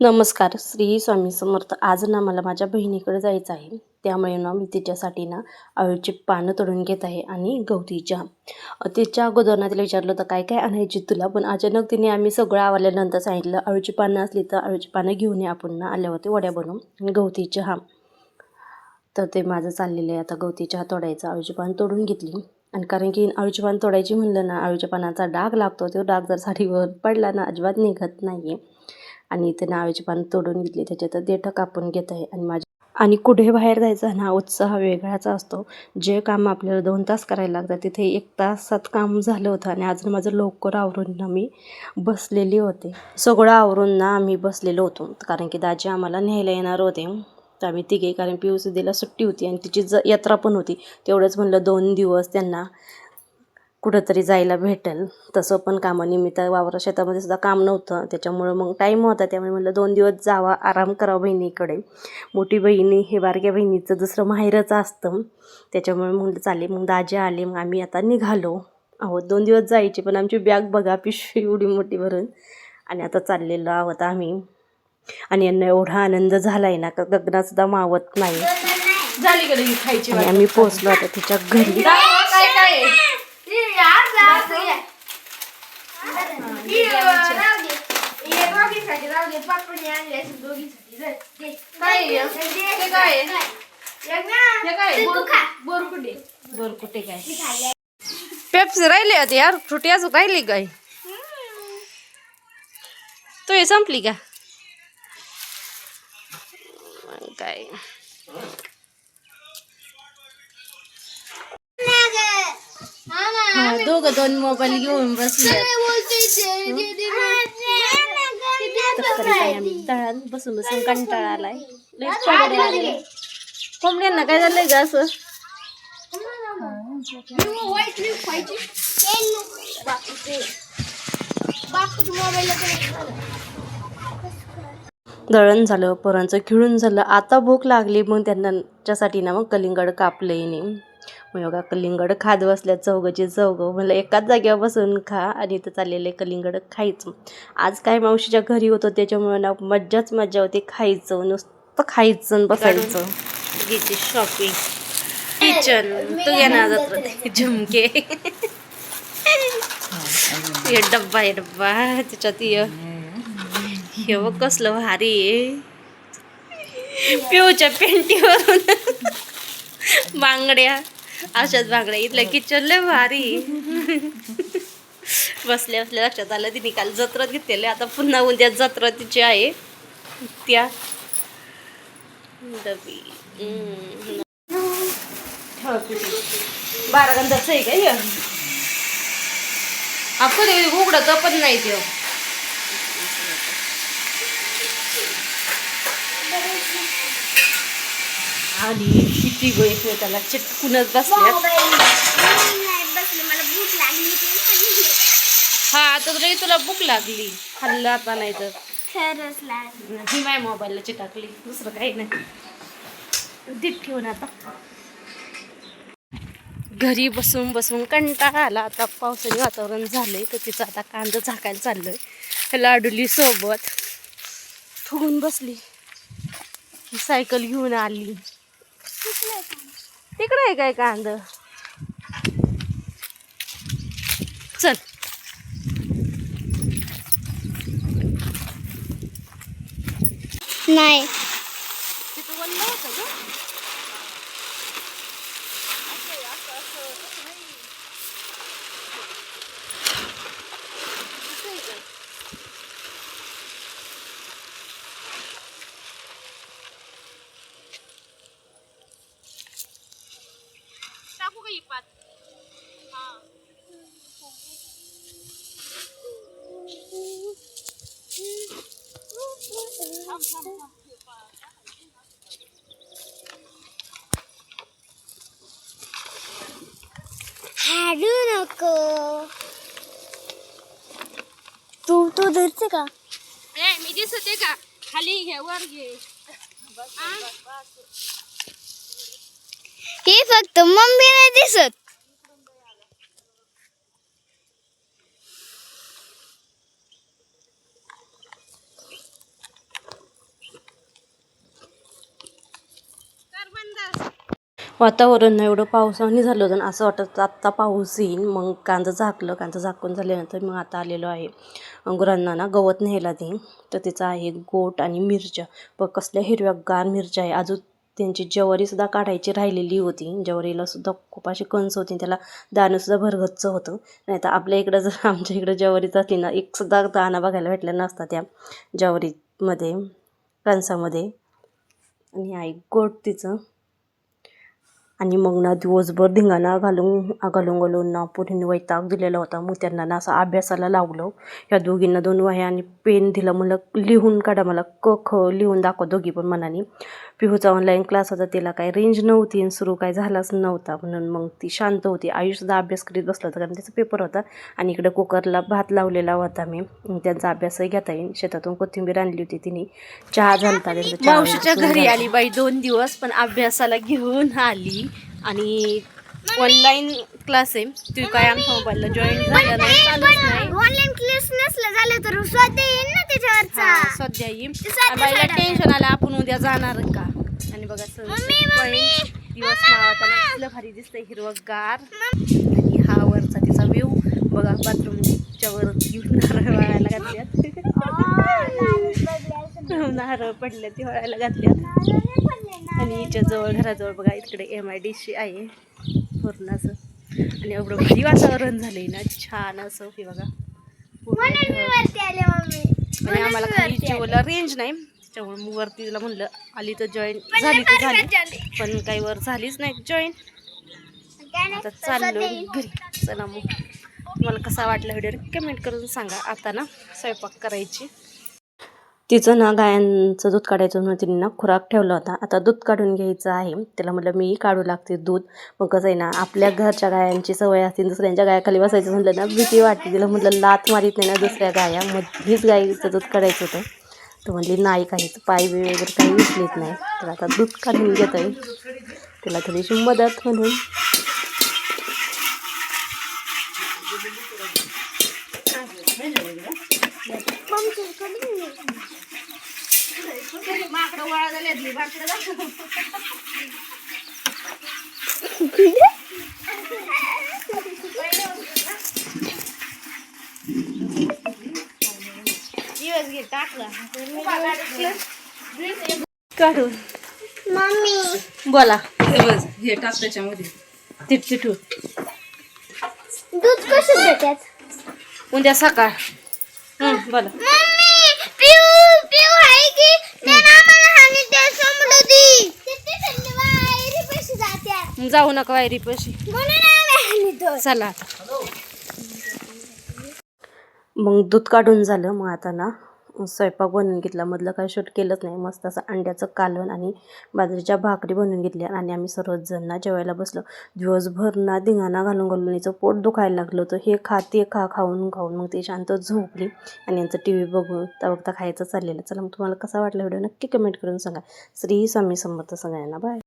नमस्कार. श्री स्वामी समर्थ. आज ना मला माझ्या बहिणीकडे जायचं आहे. त्यामुळे ना मी तिच्यासाठी ना अळूची पानं तोडून घेत आहे आणि गवती चहा. तिच्या अगोदर ना तिला विचारलं होतं काय काय आणायची तुला, पण अचानक तिने आम्ही सगळं आवरल्यानंतर सांगितलं अळूची पानं असली तर अळूची पानं घेऊन ये, आपण ना आल्यावरती वड्या बनवू आणि गवती चहा. तर ते माझं चाललेलं आहे आता गवती चहा तोडायचा. अळूची पानं तोडून घेतली आणि कारण की अळूची पानं तोडायची म्हणलं ना अळूच्या पानाचा डाग लागतो, तो डाग जर साडीवर पडला ना अजिबात निघत नाही. आणि इथे नारळाची पानं तोडून घेतली, त्याच्यात देठं कापून घेत आहे. आणि कुठे बाहेर जायचा ना उत्साह वेगळाच असतो. जे काम आपल्याला 2 तास करायला लागतं तिथे 1 तासात काम झालं होतं. आणि अजून माझं लवकर आवरून ना मी बसलेली होते. सगळं आवरून ना आम्ही बसलेलो होतो कारण की दाजी आम्हाला न्यायला येणार होते. तर आम्ही तिघे, कारण पियूसीला सुट्टी होती आणि तिची यात्रा पण होती. तेवढंच म्हणलं 2 दिवस त्यांना कुठंतरी जायला भेटेल. तसं पण कामानिमित्त वावरा शेतामध्ये सुद्धा काम नव्हतं, त्याच्यामुळं मग टाईम होता. त्यामुळे म्हणलं 2 दिवस जावा, आराम करावा बहिणीकडे. मोठी बहिणी हे बारक्या बहिणीचं दुसरं माहेरच असतं, त्याच्यामुळे म्हणलं चालेल. मग दाजी आले, मग आम्ही आता निघालो आहोत. 2 दिवस जायचे, पण आमची बॅग बघा पिशवी एवढी मोठी भरून. आणि आता चाललेलो आहोत आम्ही. आणि यांना एवढा आनंद झाला आहे ना का गगनातसुद्धा मावत नाही. झाली कधी खायची. आणि आम्ही पोचलो आता तिच्या घरी. काय बोरकुटे काय पेप्सी राहिली होती यार, फ्रुटी अजून राहिली काय? तू हे संपली का काय? दोघं 2 मोबाईल घेऊन बसले. तळात बसून बसून कंटाळा आलाय. कोंबड्यांना काय झालंय का असं? दळण झालं, पोरांचं खिळून झालं. आता भूक लागली, मग त्यांच्यासाठी ना मग कलिंगड कापलंय नाही. मग बघा कलिंगड खात बसल्या चौघची चौघं. म्हणलं एकाच जागेवर बसून खा. आणि इथं चाललेलं आहे कलिंगड खायचं. आज काय मावशीच्या घरी होतं त्याच्यामुळे ना मज्जाच मज्जा होती. खायचं, नुसतं खायचं बसायचं. घ्यायची शॉपिंग, किचन तू घेणार झुमके. हे डब्बा आहे, डब्बा त्याच्यात हे बघ कसलं भारी आहे. पिऊच्या पेंटीवरून बांगड्या, अशाच बांगड्या. इथलं किचन लय भारी. बसल्या बसल्या लक्षात आलं तिने काल जत्रात घेतलेले, आता पुन्हा उद्या जत्रा तिची आहे. त्या डबी 12 गंधाचं आहे का? आपण उघडत पण नाही ते. आणि किती गो एकमेकाला चिटकूनच बसल्या. हा आता तुला भूक लागली, खाल्लं आता नाही तर ही माझ्या मोबाईलला चिटाकली, दुसरं काही नाही. दीट ठेवून आता घरी बसून बसून कंटाळा आला. आता पावसाने वातावरण झालंय तर तिचं आता कांदा झाकायला चाललोय. लाडुली सोबत फुगून बसली, सायकल घेऊन आली. तिकडे आहे काय कांदा? चल नाही तिथं वल्ल होतं ग. टाकू का ही पात? हाडू नको. तू धरते का? मी दिसते का? खाली घे, वर घे. हे फक्त मम्मी नाही दिसत. वातावरण एवढं पावसाने झालं होतं आणि असं वाटत आत्ता पाऊस येईल. मग कांदा झाकलं, कांदा झाकून झाल्यानंतर मग आता आलेलो आहे गुरांना ना गवत न्यायला ते. तर त्याचा आहे गोट आणि मिरच्या. पण कसल्या हिरव्यागार मिरच्या आहे. अजून त्यांची ज्वारीसुद्धा काढायची राहिलेली होती. ज्वारीलासुद्धा खूप अशी कणस होती, त्याला दाणंसुद्धा भरगच्च होतं. नाही तर आपल्या इकडं जर आमच्या इकडं ज्वारीच असली ना एकसुद्धा दाणा बघायला भेटला नसता त्या ज्वारीमध्ये कणसामध्ये. आणि आहे गोट तिचं. आणि मग ना दिवसभर धिंगाणा घालून ना पोरींनी वैताग दिलेला होता. मग त्यांना ना असं अभ्यासाला लावलं. ह्या दोघींना 2 वह्या आणि पेन दिला. म्हणलं लिहून काढा, मला क ख लिहून दाखवा दोघी पण मनाने. पिहूचा ऑनलाईन क्लास होता, तिला काही रेंज नव्हती आणि सुरू काय झालाच नव्हता. म्हणून मग ती शांत होती. आयुषसुद्धा अभ्यास करीत बसला होता, कारण त्याचा पेपर होता. आणि इकडे कुकरला भात लावलेला होता मी. त्यांचा अभ्यासही घेता येईल. शेतातून कोथिंबीर आणली होती तिने. चहा झाला त्यांचा, चहा मावशीच्या वगैरे घरी झाला. आली बाई 2 दिवस, पण अभ्यासाला घेऊन आली. आणि ऑनलाईन क्लास आहे, तू काय आमच्या मोबाईलला जॉईन झाला नाही, चालूच नाही. ऑनलाईन क्लास नसलं झालं तर स्वाध्याय येईल ना त्याच्यावरचा. हा, सध्या येईल. बाईला टेन्शन आलं, आपण उद्या जाणार का. आणि बघा दिवस मावळताना भारी दिसतंय हिरवगार. आणि हा वरचा तिचा व्ह्यू बघा. बाथरूमच्या वर नारळ वाळायला घातल्यात. नारळ पडल्या ती वाळायला घातल्यात. आणि हिच्या जवळ घराजवळ बघा इकडे MIDC आहे पूर्ण असं. आणि एवढं भारी वातावरण झालंय ना, छान असं हे बघा. आणि आम्हाला खाली जिओला रेंज नाही, त्याच्यामुळे मग वरती तिला म्हणलं आली तर जॉईन झाली तर झाली, पण काही वर झालीच नाही जॉईन. आता चाललो घरी. चला मग तुम्हाला कसा वाटला व्हिडिओ कमेंट करून सांगा. आता ना स्वयंपाक करायची. तिचं ना गायांचं दूध काढायचं म्हणून तिने ना खुराक ठेवला होता. आता दूध काढून घ्यायचं आहे. त्याला म्हटलं मी काढू लागते दूध. मग कसं आहे ना, आपल्या घरच्या गायांची सवय असते, दुसऱ्यांच्या गायाखाली बसायचं म्हटलं ना भीती वाटते. तिला म्हटलं लात मारीत नाही ना दुसऱ्या गाया. मग हीच गाईचं दूध काढायचं होतं. तर म्हणली नाही, काहीच पाय बी वगैरे काही उचलीत नाही. तर आता दूध काढून घेत आहे, तिला थोडीशी मदत म्हणून. माकडं वळा झाली दिवस घे टाकला काढून मम्मी बोला. हे टाक त्याच्यामध्ये तिटू दूध कसं देतात? उद्या सकाळ. बोला. मम्मी पिऊ पिऊ आहे की नाही आम्हाला हानी त्या समृद्धी किती धन्यवाद पैसे जातात जाऊ नका वायरी पशी. म्हणून आम्ही हानी तो. चला आता. मग दूध काढून झालं. मग आता ना स्वयंपाक बनवून घेतला. मधलं काही शूट केलंच नाही. मस्त असं अंड्याचं कालवण आणि बाजरीच्या भाकरी बनवून घेतल्या. आणि आम्ही सर्वजण ना जेवायला बसलो. दिवसभर ना धिंगाणा घालून हिचं पोट दुखायला लागलं होतं. हे खा ते खा खाऊन मग ती शांत झोपली. आणि यांचं TV बघता खायचं चाललेलं. चला मग तुम्हाला कसा वाटला व्हिडिओ नक्की कमेंट करून सांगा. श्री स्वामी समर्थ सगळ्यांना. बाय.